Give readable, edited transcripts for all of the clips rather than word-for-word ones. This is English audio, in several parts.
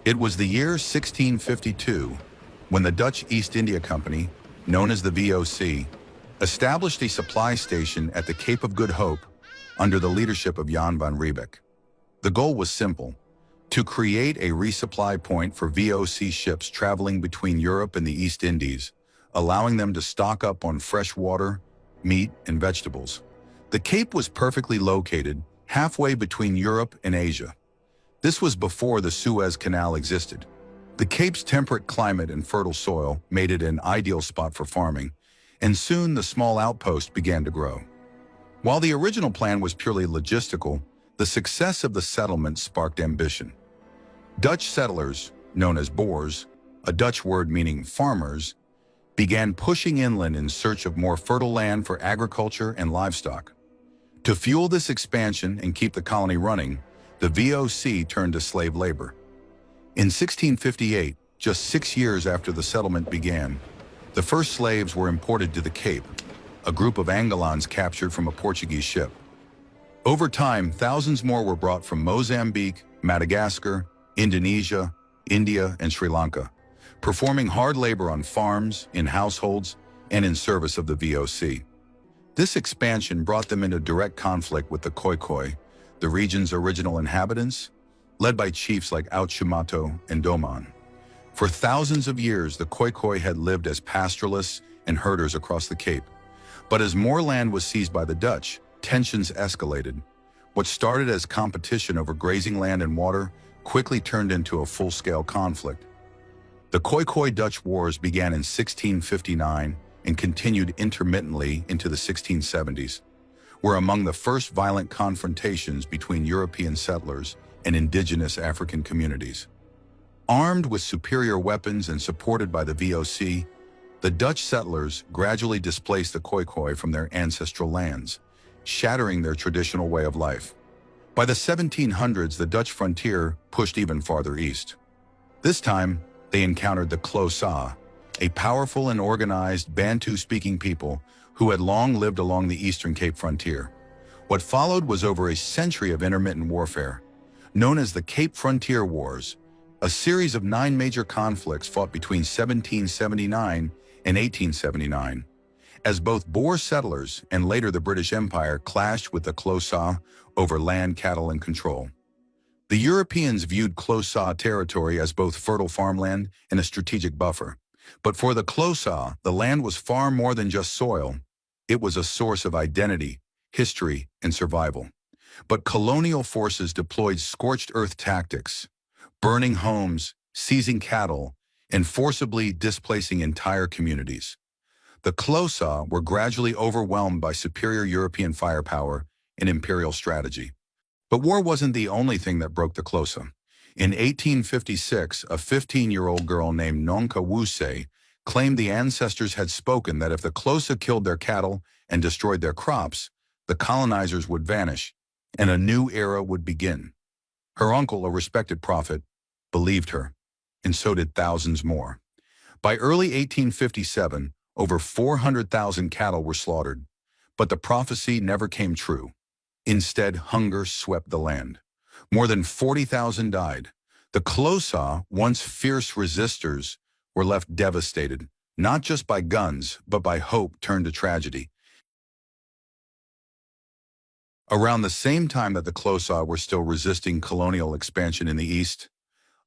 It was the year 1652 when the Dutch East India Company, known as the VOC, established a supply station at the Cape of Good Hope under the leadership of Jan van Riebeeck. The goal was simple: to create a resupply point for VOC ships traveling between Europe and the East Indies, allowing them to stock up on fresh water, meat, and vegetables. The Cape was perfectly located, halfway between Europe and Asia. This was before the Suez Canal existed. The Cape's temperate climate and fertile soil made it an ideal spot for farming, and soon the small outpost began to grow. While the original plan was purely logistical, the success of the settlement sparked ambition. Dutch settlers, known as Boers, a Dutch word meaning farmers, began pushing inland in search of more fertile land for agriculture and livestock. To fuel this expansion and keep the colony running, the VOC turned to slave labor. In 1658, just 6 years after the settlement began, the first slaves were imported to the Cape, a group of Angolans captured from a Portuguese ship. Over time, thousands more were brought from Mozambique, Madagascar, Indonesia, India, and Sri Lanka, performing hard labor on farms, in households, and in service of the VOC. This expansion brought them into direct conflict with the Khoikhoi, the region's original inhabitants, led by chiefs like Outshamato and Doman. For thousands of years, the Khoikhoi had lived as pastoralists and herders across the Cape. But as more land was seized by the Dutch, tensions escalated. What started as competition over grazing land and water quickly turned into a full-scale conflict. The Khoikhoi-Dutch Wars began in 1659 and continued intermittently into the 1670s, were among the first violent confrontations between European settlers and indigenous African communities. Armed with superior weapons and supported by the VOC, the Dutch settlers gradually displaced the Khoikhoi from their ancestral lands, shattering their traditional way of life. By the 1700s, the Dutch frontier pushed even farther east. This time, they encountered the Xhosa, a powerful and organized Bantu-speaking people who had long lived along the eastern Cape frontier. What followed was over a century of intermittent warfare, known as the Cape Frontier Wars, a series of 9 major conflicts fought between 1779 and 1879, as both Boer settlers and later the British Empire clashed with the Xhosa over land, cattle, and control. The Europeans viewed Xhosa territory as both fertile farmland and a strategic buffer. But for the Xhosa, the land was far more than just soil. It was a source of identity, history, and survival. But colonial forces deployed scorched earth tactics, burning homes, seizing cattle, and forcibly displacing entire communities. The Xhosa were gradually overwhelmed by superior European firepower and imperial strategy. But war wasn't the only thing that broke the Xhosa. In 1856, a 15-year-old girl named Nonka Wuse claimed the ancestors had spoken that if the Xhosa killed their cattle and destroyed their crops, the colonizers would vanish, and a new era would begin. Her uncle, a respected prophet, believed her, and so did thousands more. By early 1857, over 400,000 cattle were slaughtered, but the prophecy never came true. Instead, hunger swept the land. More than 40,000 died. The Xhosa, once fierce resistors, were left devastated, not just by guns, but by hope turned to tragedy. Around the same time that the Xhosa were still resisting colonial expansion in the East,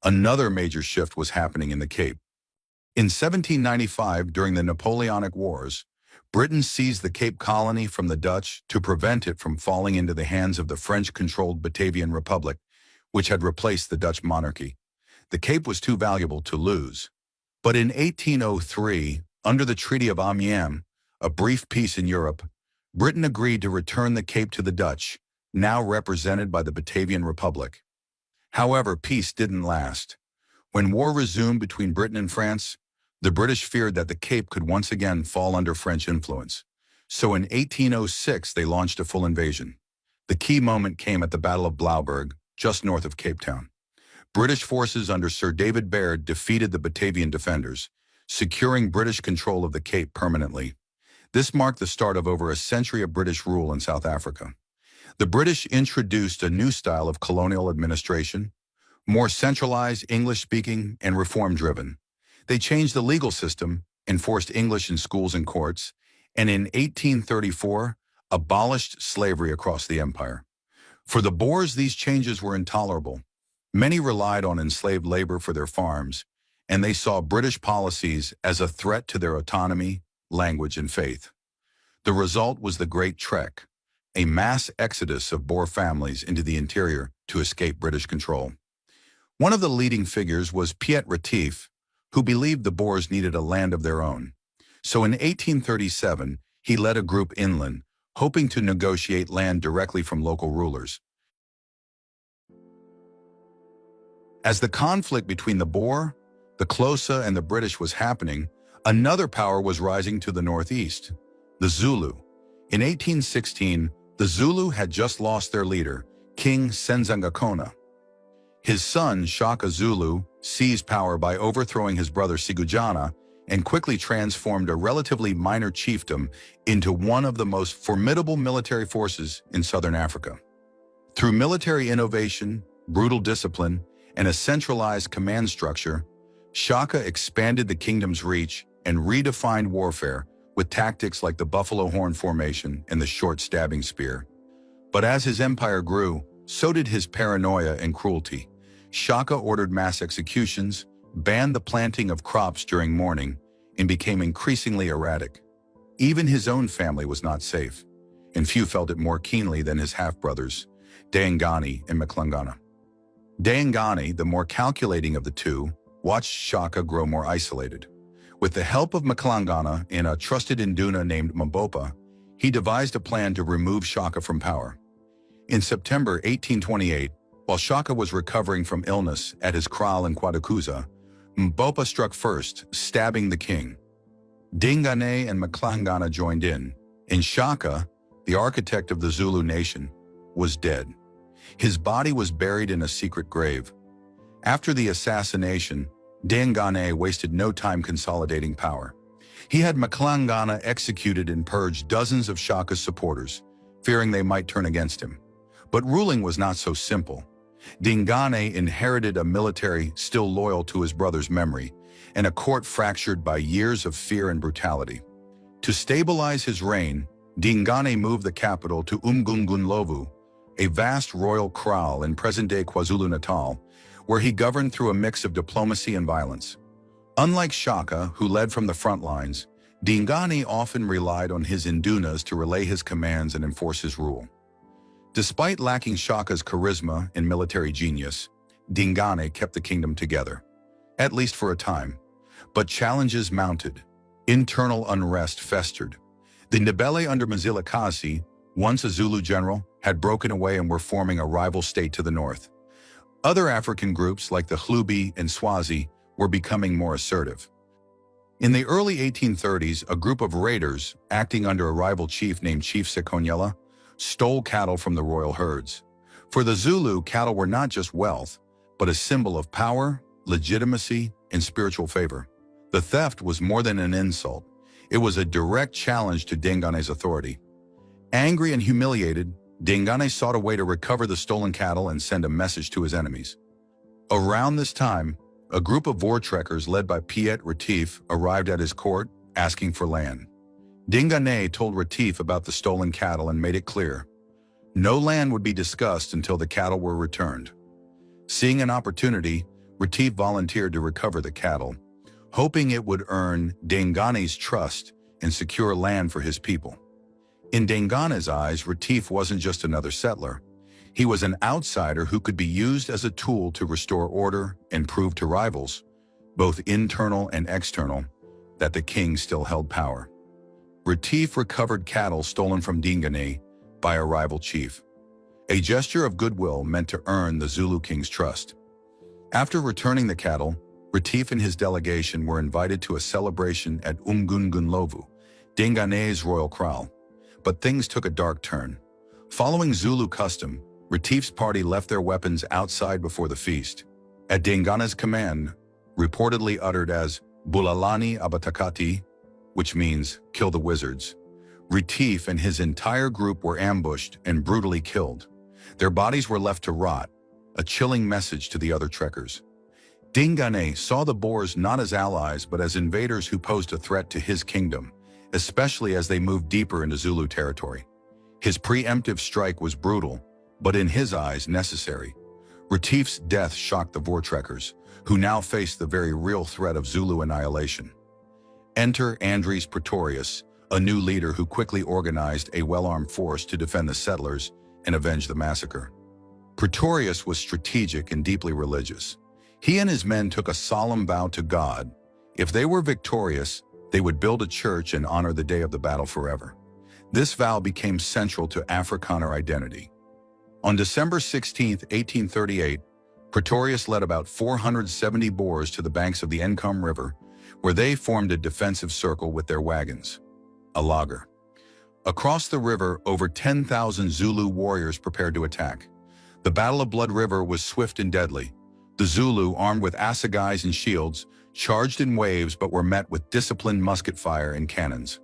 another major shift was happening in the Cape. In 1795, during the Napoleonic Wars, Britain seized the Cape Colony from the Dutch to prevent it from falling into the hands of the French-controlled Batavian Republic, which had replaced the Dutch monarchy. The Cape was too valuable to lose. But in 1803, under the Treaty of Amiens, a brief peace in Europe, Britain agreed to return the Cape to the Dutch, now represented by the Batavian Republic. However, peace didn't last. When war resumed between Britain and France, the British feared that the Cape could once again fall under French influence. So in 1806, they launched a full invasion. The key moment came at the Battle of Blouberg, just north of Cape Town. British forces under Sir David Baird defeated the Batavian defenders, securing British control of the Cape permanently. This marked the start of over a century of British rule in South Africa. The British introduced a new style of colonial administration, more centralized, English-speaking, and reform-driven. They changed the legal system, enforced English in schools and courts, and in 1834 abolished slavery across the empire. For the Boers, these changes were intolerable. Many relied on enslaved labor for their farms, and they saw British policies as a threat to their autonomy, language, and faith. The result was the Great Trek, a mass exodus of Boer families into the interior to escape British control. One of the leading figures was Piet Retief, who believed the Boers needed a land of their own. So in 1837, he led a group inland, hoping to negotiate land directly from local rulers. As the conflict between the Boer, the Xhosa, and the British was happening, another power was rising to the northeast, the Zulu. In 1816, the Zulu had just lost their leader, King Senzangakona. His son, Shaka Zulu, seized power by overthrowing his brother Sigujana and quickly transformed a relatively minor chiefdom into one of the most formidable military forces in southern Africa. Through military innovation, brutal discipline, and a centralized command structure, Shaka expanded the kingdom's reach and redefined warfare with tactics like the buffalo horn formation and the short stabbing spear. But as his empire grew, so did his paranoia and cruelty. Shaka ordered mass executions, banned the planting of crops during mourning, and became increasingly erratic. Even his own family was not safe, and few felt it more keenly than his half-brothers, Dangani and Mklangana. Dangani, the more calculating of the two, watched Shaka grow more isolated. With the help of Mklangana and a trusted Induna named Mbopa, he devised a plan to remove Shaka from power. In September 1828, while Shaka was recovering from illness at his kraal in Kwadakuza, Mbopa struck first, stabbing the king. Dingane and Mklangana joined in, and Shaka, the architect of the Zulu nation, was dead. His body was buried in a secret grave. After the assassination, Dingane wasted no time consolidating power. He had Mklangana executed and purged dozens of Shaka's supporters, fearing they might turn against him. But ruling was not so simple. Dingane inherited a military still loyal to his brother's memory, and a court fractured by years of fear and brutality. To stabilize his reign, Dingane moved the capital to Umgungundlovu, a vast royal kraal in present-day KwaZulu-Natal, where he governed through a mix of diplomacy and violence. Unlike Shaka, who led from the front lines, Dingane often relied on his Indunas to relay his commands and enforce his rule. Despite lacking Shaka's charisma and military genius, Dingane kept the kingdom together, at least for a time. But challenges mounted. Internal unrest festered. The Ndebele under Mzilikazi, once a Zulu general, had broken away and were forming a rival state to the north. Other African groups like the Hlubi and Swazi were becoming more assertive. In the early 1830s, a group of raiders, acting under a rival chief named Chief Sekonyela, stole cattle from the royal herds. For the Zulu, cattle were not just wealth, but a symbol of power, legitimacy, and spiritual favor. The theft was more than an insult. It was a direct challenge to Dingane's authority. Angry and humiliated, Dingane sought a way to recover the stolen cattle and send a message to his enemies. Around this time, a group of Voortrekkers led by Piet Retief arrived at his court, asking for land. Dingane told Retief about the stolen cattle and made it clear. No land would be discussed until the cattle were returned. Seeing an opportunity, Retief volunteered to recover the cattle, hoping it would earn Dingane's trust and secure land for his people. In Dingane's eyes, Retief wasn't just another settler. He was an outsider who could be used as a tool to restore order and prove to rivals, both internal and external, that the king still held power. Retief recovered cattle stolen from Dingane by a rival chief, a gesture of goodwill meant to earn the Zulu king's trust. After returning the cattle, Retief and his delegation were invited to a celebration at Umgungundlovu, Dingane's royal kraal. But things took a dark turn. Following Zulu custom, Retief's party left their weapons outside before the feast. At Dingane's command, reportedly uttered as Bulalani Abatakati, which means kill the wizards, Retief and his entire group were ambushed and brutally killed. Their bodies were left to rot, a chilling message to the other trekkers. Dingane saw the Boers not as allies but as invaders who posed a threat to his kingdom, especially as they moved deeper into Zulu territory. His preemptive strike was brutal, but in his eyes necessary. Retief's death shocked the Voortrekkers, who now faced the very real threat of Zulu annihilation. Enter Andries Pretorius, a new leader who quickly organized a well-armed force to defend the settlers and avenge the massacre. Pretorius was strategic and deeply religious. He and his men took a solemn vow to God. If they were victorious, they would build a church and honor the day of the battle forever. This vow became central to Afrikaner identity. On December 16, 1838, Pretorius led about 470 Boers to the banks of the Encom River, where they formed a defensive circle with their wagons, a lager. Across the river, over 10,000 Zulu warriors prepared to attack. The Battle of Blood River was swift and deadly. The Zulu, armed with assegais and shields, charged in waves but were met with disciplined musket fire and cannons.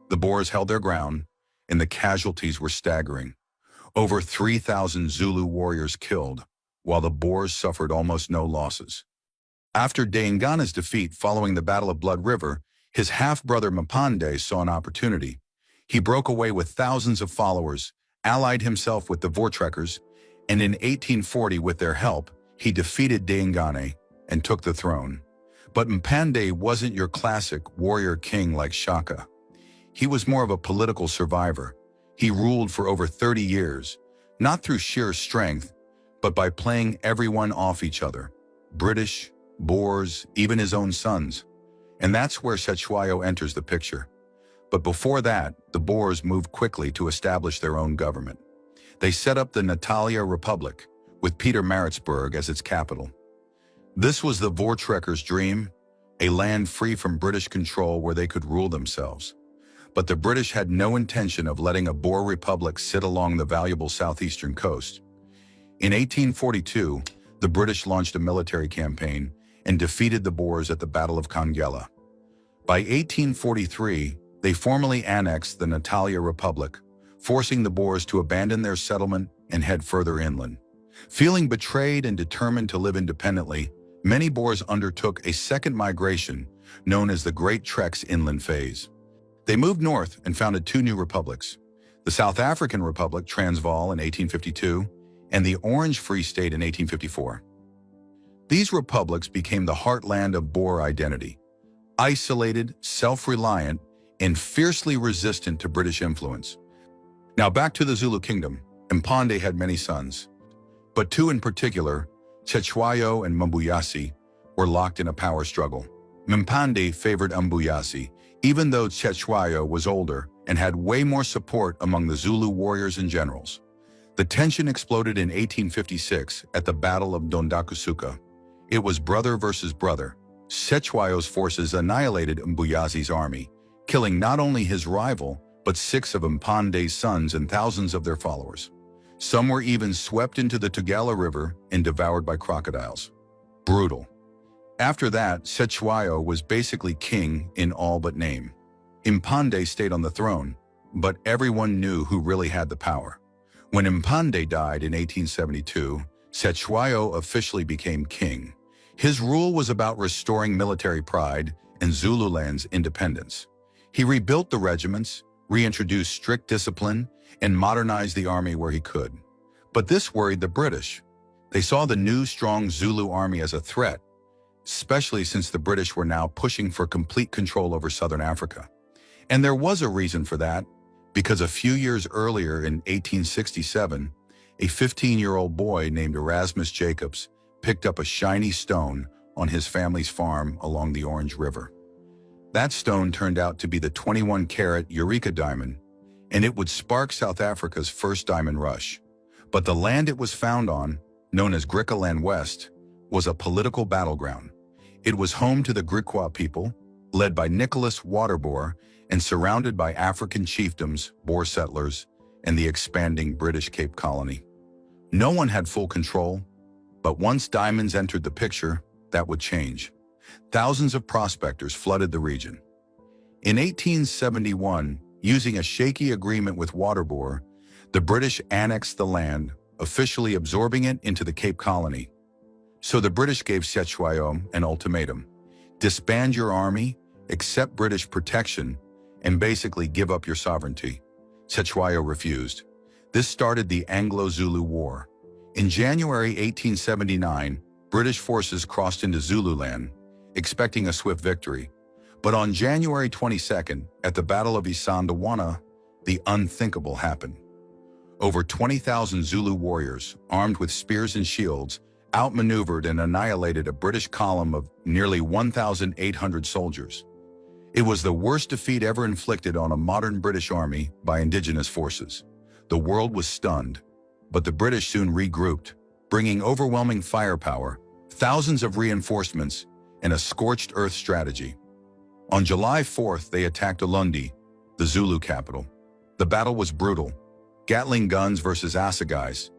The Boers held their ground, and the casualties were staggering. Over 3,000 Zulu warriors killed, while the Boers suffered almost no losses. After Daingane's defeat following the Battle of Blood River, his half-brother Mpande saw an opportunity. He broke away with thousands of followers, allied himself with the Voortrekkers, and in 1840, with their help, he defeated Daingane and took the throne. But Mpande wasn't your classic warrior king like Shaka. He was more of a political survivor. He ruled for over 30 years, not through sheer strength, but by playing everyone off each other. British, Boers, even his own sons. And that's where Cetshwayo enters the picture. But before that, the Boers moved quickly to establish their own government. They set up the Natalia Republic, with Pietermaritzburg as its capital. This was the Voortrekkers' dream, a land free from British control where they could rule themselves. But the British had no intention of letting a Boer republic sit along the valuable southeastern coast. In 1842, the British launched a military campaign and defeated the Boers at the Battle of Kangela. By 1843, they formally annexed the Natalia Republic, forcing the Boers to abandon their settlement and head further inland. Feeling betrayed and determined to live independently, many Boers undertook a second migration known as the Great Trek's Inland Phase. They moved north and founded two new republics, the South African Republic, Transvaal in 1852, and the Orange Free State in 1854. These republics became the heartland of Boer identity, isolated, self-reliant, and fiercely resistant to British influence. Now back to the Zulu kingdom. Mpande had many sons, but two in particular, Cetshwayo and Mbuyasi, were locked in a power struggle. Mpande favored Mbuyasi, even though Cetshwayo was older and had way more support among the Zulu warriors and generals. The tension exploded in 1856 at the Battle of Dondakusuka. It was brother versus brother. Cetshwayo's forces annihilated Mbuyasi's army, killing not only his rival, but 6 of Mpande's sons and thousands of their followers. Some were even swept into the Tugela River and devoured by crocodiles. Brutal. After that, Cetshwayo was basically king in all but name. Mpande stayed on the throne, but everyone knew who really had the power. When Mpande died in 1872, Cetshwayo officially became king. His rule was about restoring military pride and Zululand's independence. He rebuilt the regiments, reintroduced strict discipline, and modernized the army where he could. But this worried the British. They saw the new strong Zulu army as a threat, especially since the British were now pushing for complete control over southern Africa. And there was a reason for that, because a few years earlier in 1867, a 15-year-old boy named Erasmus Jacobs picked up a shiny stone on his family's farm along the Orange River. That stone turned out to be the 21-carat Eureka diamond, and it would spark South Africa's first diamond rush. But the land it was found on, known as Griqualand West, was a political battleground. It was home to the Griqua people, led by Nicholas Waterboer, and surrounded by African chiefdoms, Boer settlers, and the expanding British Cape Colony. No one had full control, but once diamonds entered the picture, that would change. Thousands of prospectors flooded the region. In 1871, using a shaky agreement with Waterboer, the British annexed the land, officially absorbing it into the Cape Colony. So the British gave Cetewayo an ultimatum: disband your army, accept British protection, and basically give up your sovereignty. Cetewayo refused. This started the Anglo-Zulu War. In January 1879, British forces crossed into Zululand, expecting a swift victory. But on January 22nd, at the Battle of Isandlwana, the unthinkable happened. Over 20,000 Zulu warriors, armed with spears and shields, outmaneuvered and annihilated a British column of nearly 1,800 soldiers. It was the worst defeat ever inflicted on a modern British army by indigenous forces. The world was stunned, but the British soon regrouped, bringing overwhelming firepower, thousands of reinforcements, and a scorched earth strategy. On July 4th, they attacked Ulundi, the Zulu capital. The battle was brutal, Gatling guns versus assegais,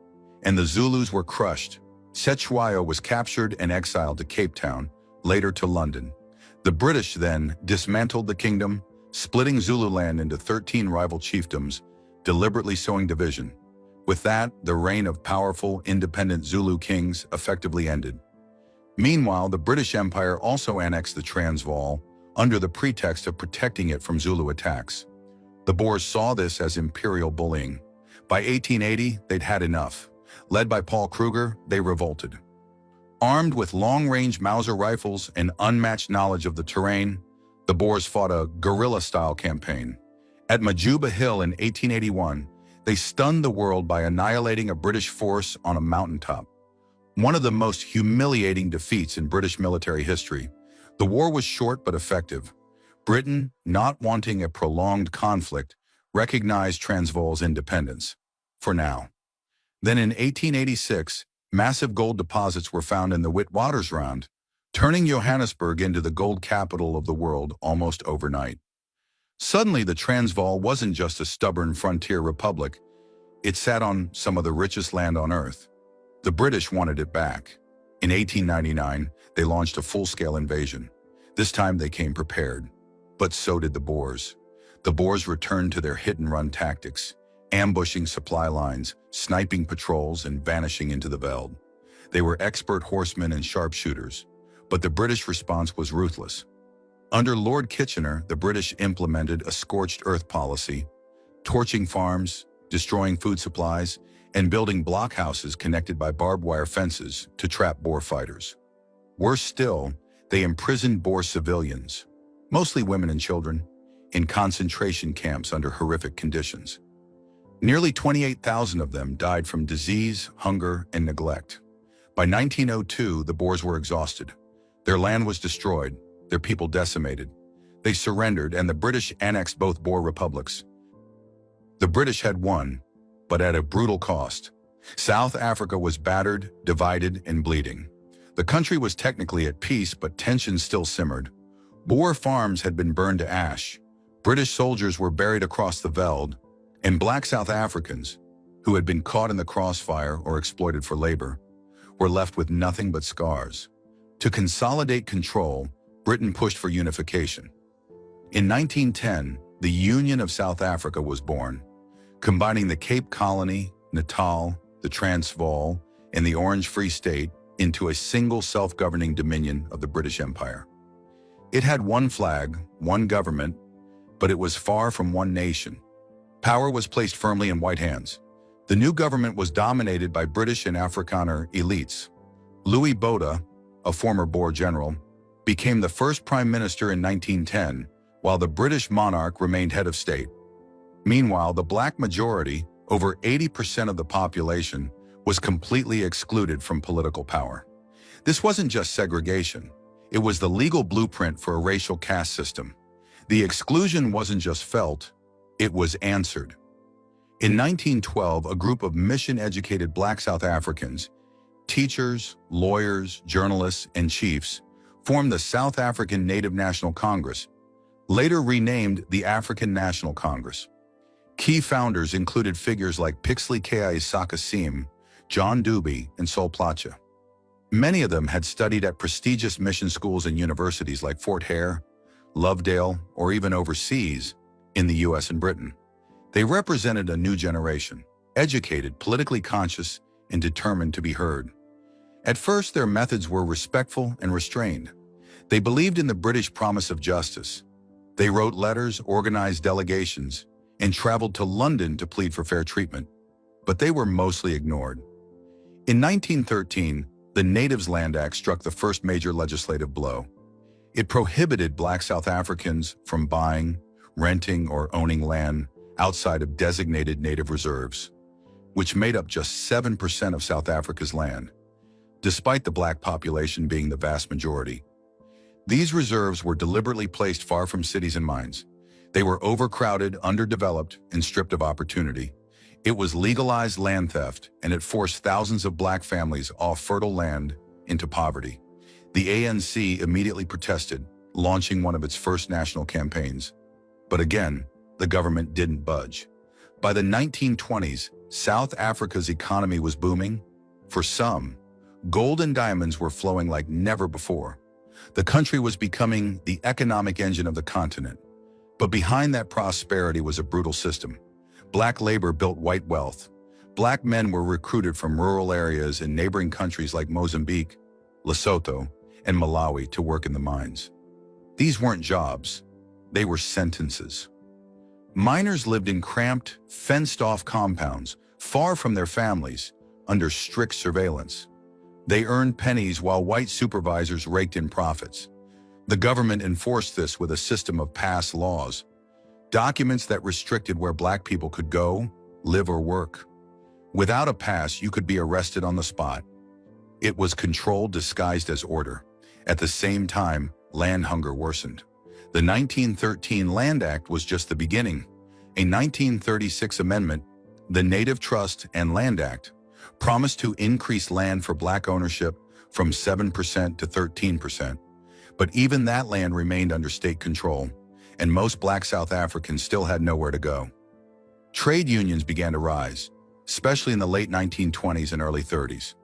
and the Zulus were crushed. Cetewayo was captured and exiled to Cape Town, later to London. The British then dismantled the kingdom, splitting Zululand into 13 rival chiefdoms, deliberately sowing division. With that, the reign of powerful, independent Zulu kings effectively ended. Meanwhile, the British Empire also annexed the Transvaal under the pretext of protecting it from Zulu attacks. The Boers saw this as imperial bullying. By 1880, they'd had enough. Led by Paul Kruger, they revolted. Armed with long-range Mauser rifles and unmatched knowledge of the terrain, the Boers fought a guerrilla-style campaign. At Majuba Hill in 1881, they stunned the world by annihilating a British force on a mountaintop. One of the most humiliating defeats in British military history. The war was short but effective. Britain, not wanting a prolonged conflict, recognized Transvaal's independence. For now. Then in 1886, massive gold deposits were found in the Witwatersrand, turning Johannesburg into the gold capital of the world almost overnight. Suddenly, the Transvaal wasn't just a stubborn frontier republic. It sat on some of the richest land on earth. The British wanted it back. In 1899, they launched a full-scale invasion. This time they came prepared. But so did the Boers. The Boers returned to their hit-and-run tactics, ambushing supply lines, sniping patrols, and vanishing into the veld. They were expert horsemen and sharpshooters, but the British response was ruthless. Under Lord Kitchener, the British implemented a scorched earth policy, torching farms, destroying food supplies, and building blockhouses connected by barbed wire fences to trap Boer fighters. Worse still, they imprisoned Boer civilians, mostly women and children, in concentration camps under horrific conditions. Nearly 28,000 of them died from disease, hunger, and neglect. By 1902, the Boers were exhausted. Their land was destroyed, their people decimated. They surrendered, and the British annexed both Boer republics. The British had won, but at a brutal cost. South Africa was battered, divided, and bleeding. The country was technically at peace, but tensions still simmered. Boer farms had been burned to ash. British soldiers were buried across the veld, and black South Africans, who had been caught in the crossfire or exploited for labor, were left with nothing but scars. To consolidate control, Britain pushed for unification. In 1910, the Union of South Africa was born, combining the Cape Colony, Natal, the Transvaal, and the Orange Free State into a single self-governing dominion of the British Empire. It had one flag, one government, but it was far from one nation. Power was placed firmly in white hands. The new government was dominated by British and Afrikaner elites. Louis Botha, a former Boer general, became the first prime minister in 1910, while the British monarch remained head of state. Meanwhile, the black majority, over 80% of the population, was completely excluded from political power. This wasn't just segregation. It was the legal blueprint for a racial caste system. The exclusion wasn't just felt, it was answered. In 1912, a group of mission-educated black South Africans, teachers, lawyers, journalists, and chiefs, formed the South African Native National Congress, later renamed the African National Congress. Key founders included figures like Pixley K.I. Isaka, John Dewey, and Sol Plaatje. Many of them had studied at prestigious mission schools and universities like Fort Hare, Lovedale, or even overseas in the US and Britain. They represented a new generation, educated, politically conscious, and determined to be heard. At first, their methods were respectful and restrained. They believed in the British promise of justice. They wrote letters, organized delegations, and traveled to London to plead for fair treatment. But they were mostly ignored. In 1913, the Natives Land Act struck the first major legislative blow. It prohibited Black South Africans from buying, renting, or owning land outside of designated native reserves, which made up just 7% of South Africa's land, despite the Black population being the vast majority. These reserves were deliberately placed far from cities and mines. They were overcrowded, underdeveloped, and stripped of opportunity. It was legalized land theft, and it forced thousands of Black families off fertile land into poverty. The ANC immediately protested, launching one of its first national campaigns. But again, the government didn't budge. By the 1920s, South Africa's economy was booming. For some, gold and diamonds were flowing like never before. The country was becoming the economic engine of the continent. But behind that prosperity was a brutal system. Black labor built white wealth. Black men were recruited from rural areas in neighboring countries like Mozambique, Lesotho, and Malawi to work in the mines. These weren't jobs, they were sentences. Miners lived in cramped, fenced-off compounds, far from their families, under strict surveillance. They earned pennies while white supervisors raked in profits. The government enforced this with a system of pass laws, documents that restricted where Black people could go, live, or work. Without a pass, you could be arrested on the spot. It was control disguised as order. At the same time, land hunger worsened. The 1913 Land Act was just the beginning. A 1936 amendment, the Native Trust and Land Act, promised to increase land for Black ownership from 7% to 13%. But even that land remained under state control, and most Black South Africans still had nowhere to go. Trade unions began to rise, especially in the late 1920s and early 30s.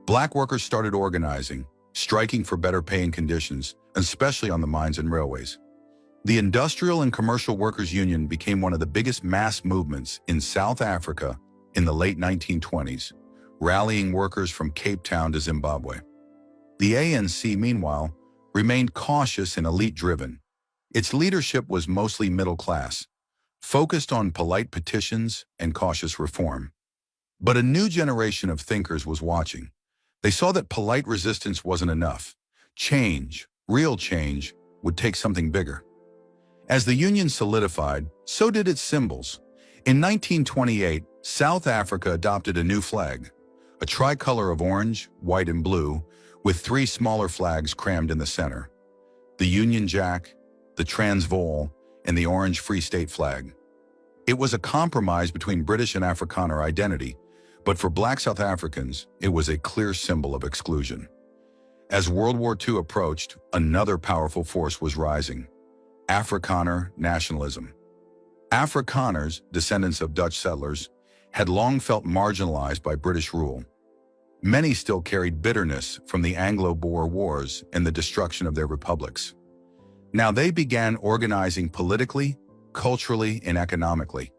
Black workers started organizing, striking for better pay and conditions, especially on the mines and railways. The Industrial and Commercial Workers Union became one of the biggest mass movements in South Africa in the late 1920s, rallying workers from Cape Town to Zimbabwe. The ANC, meanwhile, remained cautious and elite-driven. Its leadership was mostly middle class, focused on polite petitions and cautious reform. But a new generation of thinkers was watching. They saw that polite resistance wasn't enough. Change, real change, would take something bigger. As the Union solidified, so did its symbols. In 1928, South Africa adopted a new flag, a tricolor of orange, white, and blue, with three smaller flags crammed in the center: the Union Jack, the Transvaal, and the Orange Free State flag. It was a compromise between British and Afrikaner identity, but for Black South Africans, it was a clear symbol of exclusion. As World War II approached, another powerful force was rising: Afrikaner nationalism. Afrikaners, descendants of Dutch settlers, had long felt marginalized by British rule. Many still carried bitterness from the Anglo-Boer Wars and the destruction of their republics. Now they began organizing politically, culturally, and economically.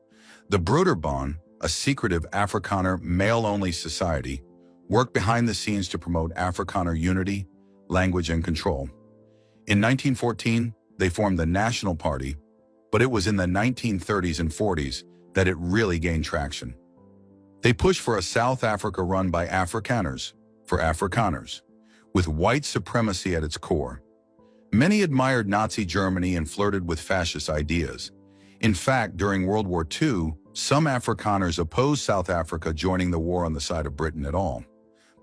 The Broederbond, a secretive Afrikaner male-only society, worked behind the scenes to promote Afrikaner unity, language, and control. In 1914, they formed the National Party, but it was in the 1930s and 40s that it really gained traction. They pushed for a South Africa run by Afrikaners, for Afrikaners, with white supremacy at its core. Many admired Nazi Germany and flirted with fascist ideas. In fact, during World War II, some Afrikaners opposed South Africa joining the war on the side of Britain at all.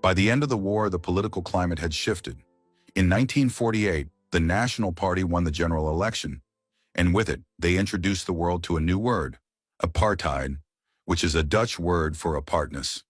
By the end of the war, the political climate had shifted. In 1948, the National Party won the general election, and with it, they introduced the world to a new word: apartheid, which is a Dutch word for apartness.